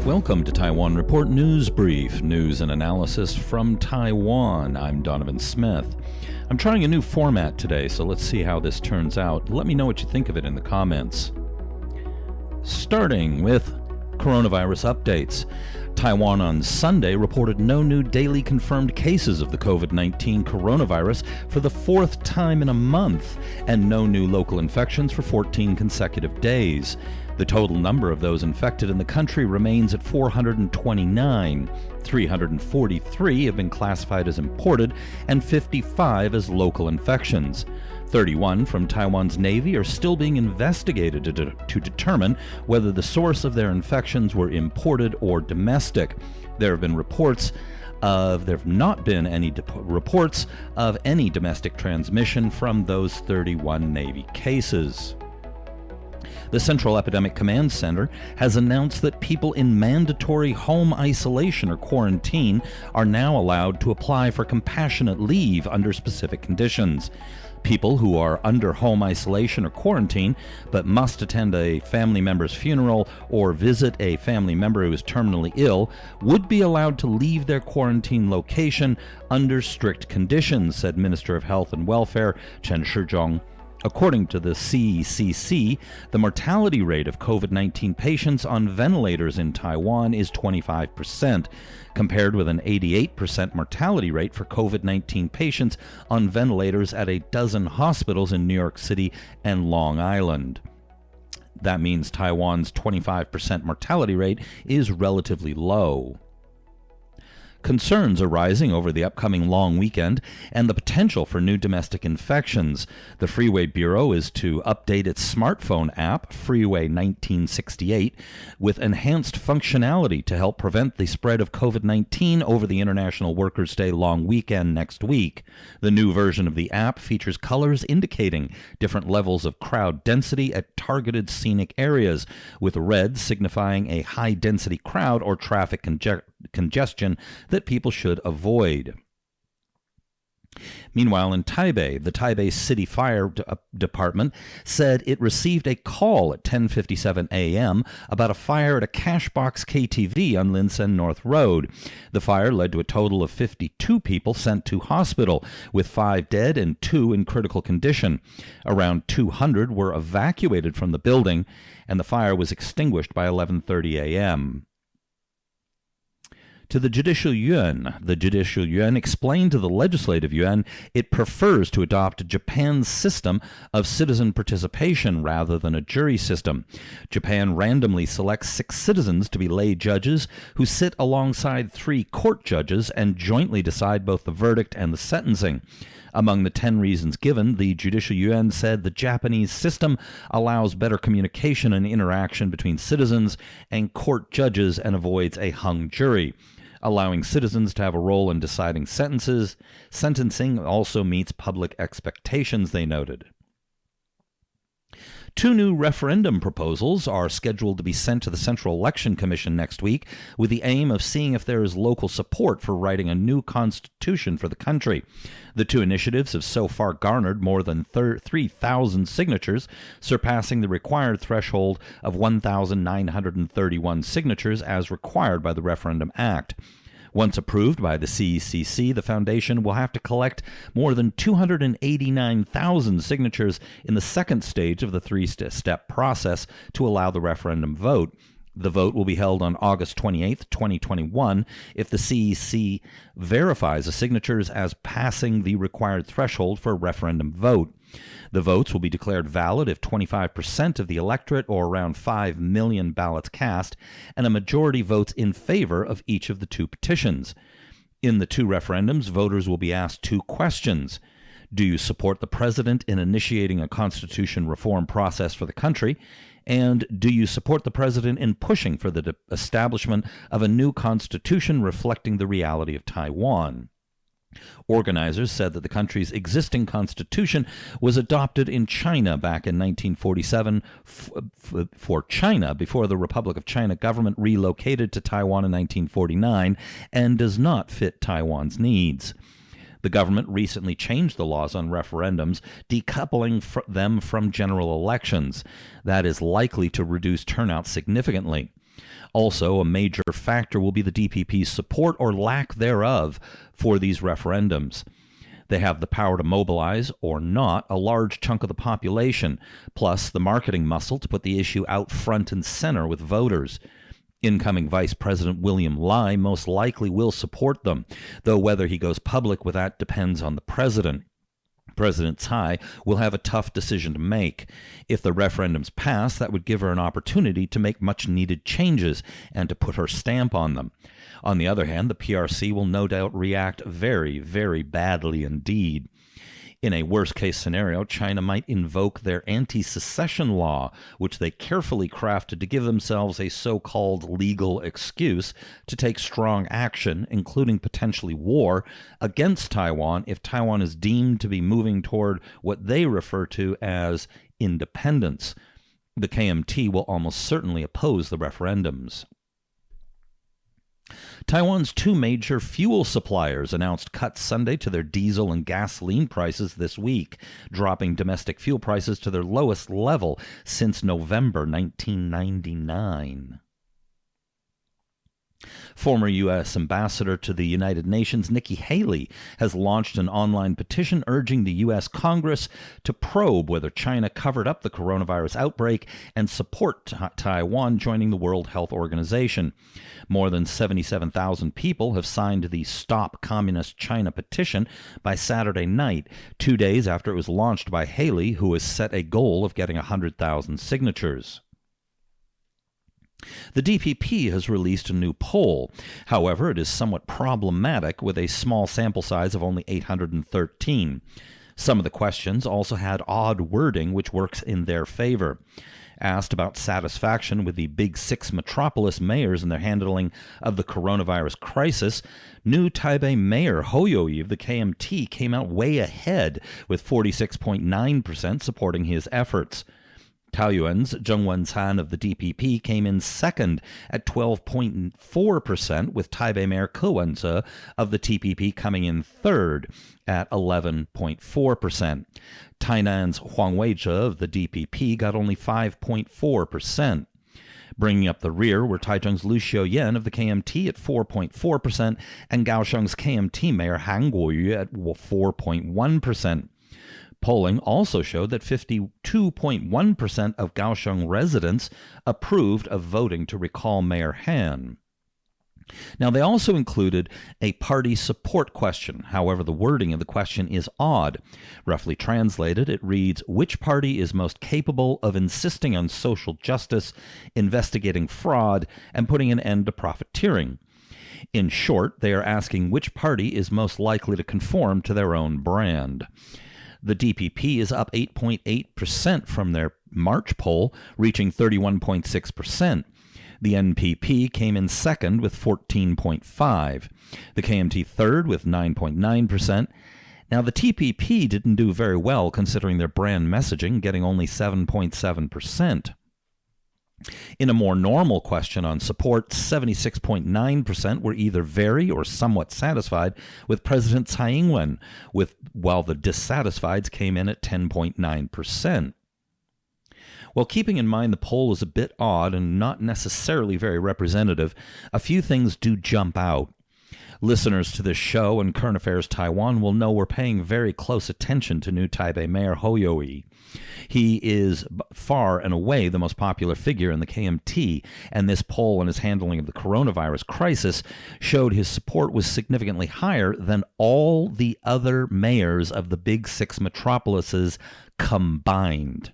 Welcome to Taiwan Report News Brief, news and analysis from Taiwan. I'm Donovan Smith. I'm trying a new format today, so let's see how this turns out. Let me know what you think of it in the comments. Starting with coronavirus updates. Taiwan on Sunday reported no new daily confirmed cases of the COVID-19 coronavirus for the fourth time in a month, and no new local infections for 14 consecutive days. The total number of those infected in the country remains at 429. 343 have been classified as imported and 55 as local infections. 31 from Taiwan's Navy are still being investigated to determine whether the source of their infections were imported or domestic. There have not been any reports of any domestic transmission from those 31 Navy cases. The Central Epidemic Command Center has announced that people in mandatory home isolation or quarantine are now allowed to apply for compassionate leave under specific conditions. People who are under home isolation or quarantine but must attend a family member's funeral or visit a family member who is terminally ill would be allowed to leave their quarantine location under strict conditions, said Minister of Health and Welfare Chen Shizhong. According to the CECC, the mortality rate of COVID-19 patients on ventilators in Taiwan is 25%, compared with an 88% mortality rate for COVID-19 patients on ventilators at a dozen hospitals in New York City and Long Island. That means Taiwan's 25% mortality rate is relatively low. Concerns are rising over the upcoming long weekend and the potential for new domestic infections. The Freeway Bureau is to update its smartphone app, Freeway 1968, with enhanced functionality to help prevent the spread of COVID-19 over the International Workers' Day long weekend next week. The new version of the app features colors indicating different levels of crowd density at targeted scenic areas, with red signifying a high-density crowd or traffic congestion that people should avoid. Meanwhile, in Taipei, the Taipei City Fire Department said it received a call at 10:57 a.m. about a fire at a Cashbox KTV on Linsen North Road. The fire led to a total of 52 people sent to hospital, with 5 dead and 2 in critical condition. Around 200 were evacuated from the building, and the fire was extinguished by 11:30 a.m. To the Judicial Yuan explained to the Legislative Yuan it prefers to adopt Japan's system of citizen participation rather than a jury system. Japan randomly selects 6 citizens to be lay judges who sit alongside 3 court judges and jointly decide both the verdict and the sentencing. Among the 10 reasons given, the Judicial Yuan said the Japanese system allows better communication and interaction between citizens and court judges and avoids a hung jury. Allowing citizens to have a role in deciding sentencing also meets public expectations, they noted. 2 new referendum proposals are scheduled to be sent to the Central Election Commission next week, with the aim of seeing if there is local support for writing a new constitution for the country. The 2 initiatives have so far garnered more than 3,000 signatures, surpassing the required threshold of 1,931 signatures as required by the Referendum Act. Once approved by the CECC, the foundation will have to collect more than 289,000 signatures in the second stage of the 3-step process to allow the referendum vote. The vote will be held on August 28, 2021, if the CEC verifies the signatures as passing the required threshold for a referendum vote. The votes will be declared valid if 25% of the electorate, or around 5 million ballots cast, and a majority votes in favor of each of the 2 petitions. In the 2 referendums, voters will be asked 2 questions. Do you support the president in initiating a constitution reform process for the country? And do you support the president in pushing for the establishment of a new constitution reflecting the reality of Taiwan? Organizers said that the country's existing constitution was adopted in China back in 1947 for China before the Republic of China government relocated to Taiwan in 1949 and does not fit Taiwan's needs. The government recently changed the laws on referendums, decoupling them from general elections. That is likely to reduce turnout significantly. Also, a major factor will be the DPP's support or lack thereof for these referendums. They have the power to mobilize, or not, a large chunk of the population, plus the marketing muscle to put the issue out front and center with voters. Incoming Vice President William Lai most likely will support them, though whether he goes public with that depends on the president. President Tsai will have a tough decision to make. If the referendums pass, that would give her an opportunity to make much-needed changes and to put her stamp on them. On the other hand, the PRC will no doubt react very, very badly indeed. In a worst-case scenario, China might invoke their anti-secession law, which they carefully crafted to give themselves a so-called legal excuse to take strong action, including potentially war, against Taiwan if Taiwan is deemed to be moving toward what they refer to as independence. The KMT will almost certainly oppose the referendums. Taiwan's two major fuel suppliers announced cuts Sunday to their diesel and gasoline prices this week, dropping domestic fuel prices to their lowest level since November 1999. Former U.S. Ambassador to the United Nations Nikki Haley has launched an online petition urging the U.S. Congress to probe whether China covered up the coronavirus outbreak and support Taiwan joining the World Health Organization. More than 77,000 people have signed the Stop Communist China petition by Saturday night, 2 days after it was launched by Haley, who has set a goal of getting 100,000 signatures. The DPP has released a new poll. However, it is somewhat problematic with a small sample size of only 813. Some of the questions also had odd wording which works in their favor. Asked about satisfaction with the Big Six metropolis mayors and their handling of the coronavirus crisis, new Taipei Mayor Hou You-yi of the KMT came out way ahead, with 46.9% supporting his efforts. Taoyuan's Zheng Wen-can of the DPP came in second at 12.4%, with Taipei Mayor Ke Wen-je of the TPP coming in third at 11.4%. Tainan's Huang Wei-je of the DPP got only 5.4%. Bringing up the rear were Taichung's Lu Xiuyan of the KMT at 4.4% and Kaohsiung's KMT Mayor Han Kuo-yu at 4.1%. Polling also showed that 52.1% of Kaohsiung residents approved of voting to recall Mayor Han. Now, they also included a party support question. However, the wording of the question is odd. Roughly translated, it reads, which party is most capable of insisting on social justice, investigating fraud, and putting an end to profiteering? In short, they are asking which party is most likely to conform to their own brand. The DPP is up 8.8% from their March poll, reaching 31.6%. The NPP came in second with 14.5%. The KMT third with 9.9%. Now, the TPP didn't do very well considering their brand messaging, getting only 7.7%. In a more normal question on support, 76.9% were either very or somewhat satisfied with President Tsai Ing-wen, while the dissatisfieds came in at 10.9%. While keeping in mind the poll is a bit odd and not necessarily very representative, a few things do jump out. Listeners to this show and Current Affairs Taiwan will know we're paying very close attention to new Taipei Mayor Hou You-yi. He is far and away the most popular figure in the KMT, and this poll on his handling of the coronavirus crisis showed his support was significantly higher than all the other mayors of the Big Six metropolises combined.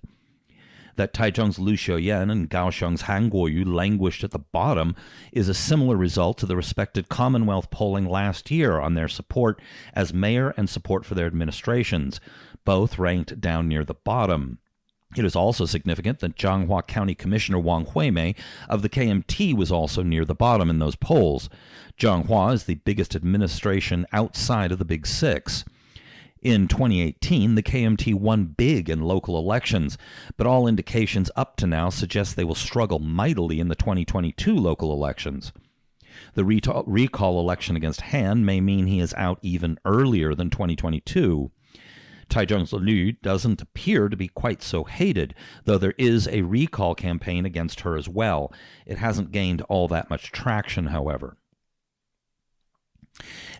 That Taichung's Lu Xiuyan and Kaohsiung's Han Kuo-yu languished at the bottom is a similar result to the respected Commonwealth polling last year on their support as mayor and support for their administrations. Both ranked down near the bottom. It is also significant that Changhua County Commissioner Wang Huimei of the KMT was also near the bottom in those polls. Changhua is the biggest administration outside of the Big Six. In 2018, the KMT won big in local elections, but all indications up to now suggest they will struggle mightily in the 2022 local elections. The recall election against Han may mean he is out even earlier than 2022. Taichung's Liu doesn't appear to be quite so hated, though there is a recall campaign against her as well. It hasn't gained all that much traction, however.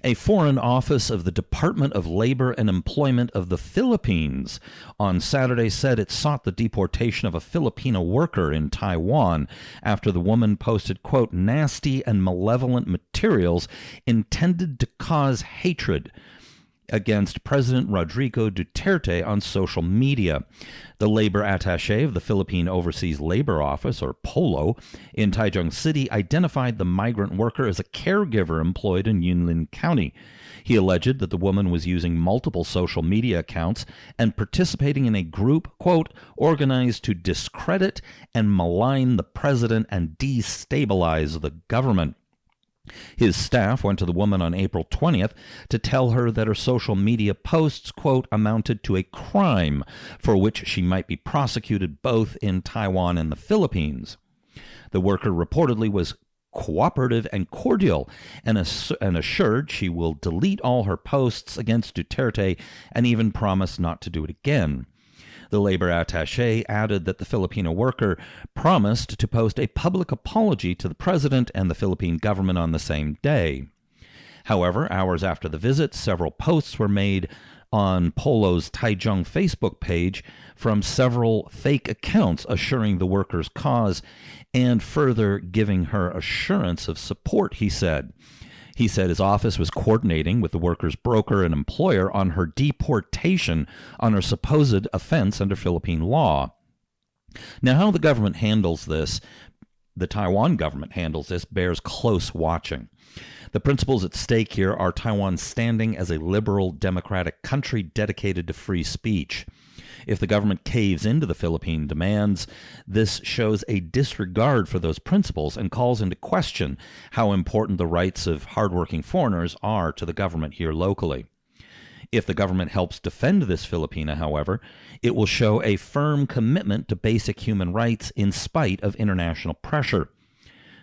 A foreign office of the Department of Labor and Employment of the Philippines on Saturday said it sought the deportation of a Filipino worker in Taiwan after the woman posted, quote, nasty and malevolent materials intended to cause hatred against President Rodrigo Duterte on social media. The labor attaché of the Philippine Overseas Labor Office, or POLO, in Taichung City identified the migrant worker as a caregiver employed in Yunlin County. He alleged that the woman was using multiple social media accounts and participating in a group, quote, organized to discredit and malign the president and destabilize the government. His staff went to the woman on April 20th to tell her that her social media posts, quote, amounted to a crime for which she might be prosecuted both in Taiwan and the Philippines. The worker reportedly was cooperative and cordial and assured she will delete all her posts against Duterte and even promised not to do it again. The labor attaché added that the Filipino worker promised to post a public apology to the president and the Philippine government on the same day. However, hours after the visit, several posts were made on Polo's Taichung Facebook page from several fake accounts assuring the worker's cause and further giving her assurance of support, he said. He said his office was coordinating with the worker's broker and employer on her deportation on her supposed offense under Philippine law. Now, how the government handles this, the Taiwan government handles this, bears close watching. The principles at stake here are Taiwan's standing as a liberal democratic country dedicated to free speech. If the government caves into the Philippine demands, this shows a disregard for those principles and calls into question how important the rights of hardworking foreigners are to the government here locally. If the government helps defend this Filipina, however, it will show a firm commitment to basic human rights in spite of international pressure.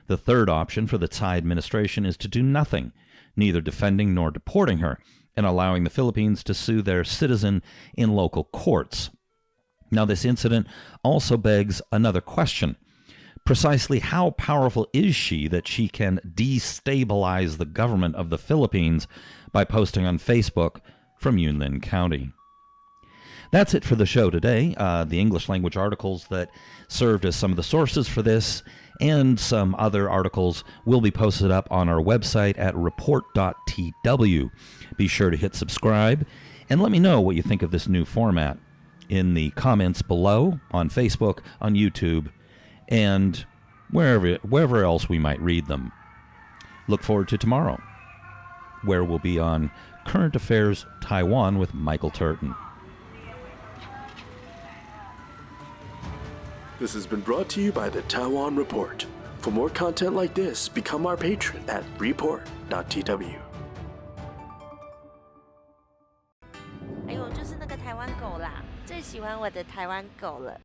The third option for the Tsai administration is to do nothing, neither defending nor deporting her, and allowing the Philippines to sue their citizen in local courts. Now, this incident also begs another question. Precisely how powerful is she that she can destabilize the government of the Philippines by posting on Facebook from Yunlin County? That's it for the show today. The English language articles that served as some of the sources for this and some other articles will be posted up on our website at report.tw. Be sure to hit subscribe and let me know what you think of this new format in the comments below on Facebook, on YouTube, and wherever else we might read them. Look forward to tomorrow, where we'll be on Current Affairs Taiwan with Michael Turton. This has been brought to you by the Taiwan Report. For more content like this, become our patron at report.tw. 哎呦，就是那个台湾狗啦，最喜欢我的台湾狗了。